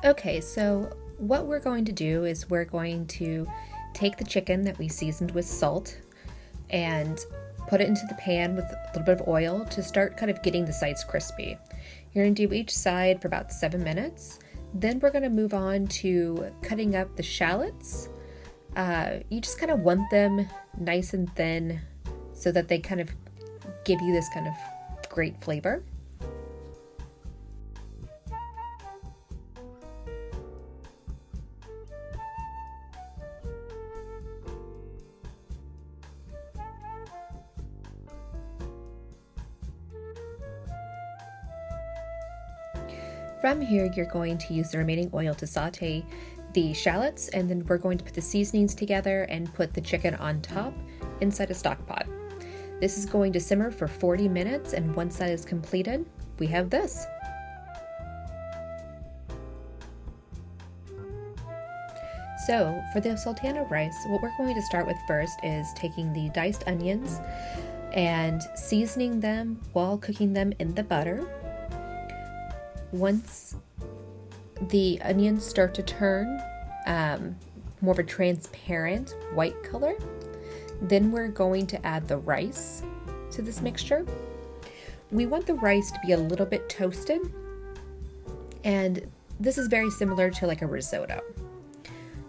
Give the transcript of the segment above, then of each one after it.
Okay, so what we're going to do is we're going to take the chicken that we seasoned with salt and put it into the pan with a little bit of oil to start kind of getting the sides crispy. You're going to do each side for about 7 minutes. Then we're going to move on to cutting up the shallots. You just kind of want them nice and thin so that they kind of give you this kind of great flavor. From here, you're going to use the remaining oil to saute the shallots, and then we're going to put the seasonings together and put the chicken on top inside a stock pot. This is going to simmer for 40 minutes, and once that is completed, we have this. So for the sultana rice, what we're going to start with first is taking the diced onions and seasoning them while cooking them in the butter. Once the onions start to turn more of a transparent white color, then we're going to add the rice to this mixture. We want the rice to be a little bit toasted, and this is very similar to like a risotto.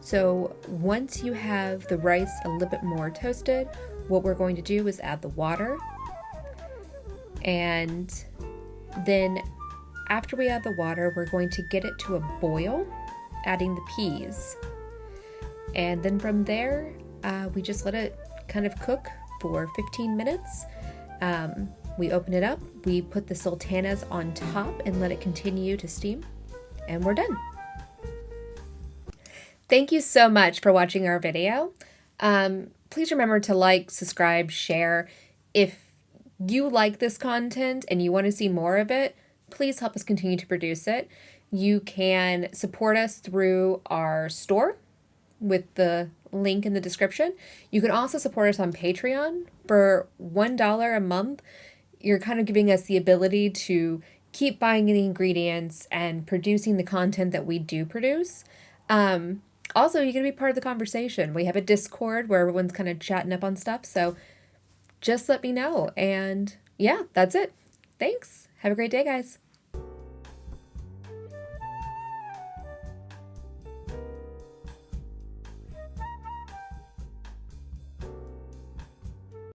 So once you have the rice a little bit more toasted, what we're going to do is add the water, and then after we add the water, we're going to get it to a boil, adding the peas. And then from there, we just let it kind of cook for 15 minutes. We open it up, we put the sultanas on top and let it continue to steam, and we're done. Thank you so much for watching our video. Please remember to like, subscribe, share. If you like this content and you want to see more of it, please help us continue to produce it. You can support us through our store with the link in the description. You can also support us on Patreon for $1 a month. You're kind of giving us the ability to keep buying the ingredients and producing the content that we do produce. Also, you can be part of the conversation. We have a Discord where everyone's kind of chatting up on stuff. So just let me know. And yeah, that's it. Thanks. Have a great day, guys.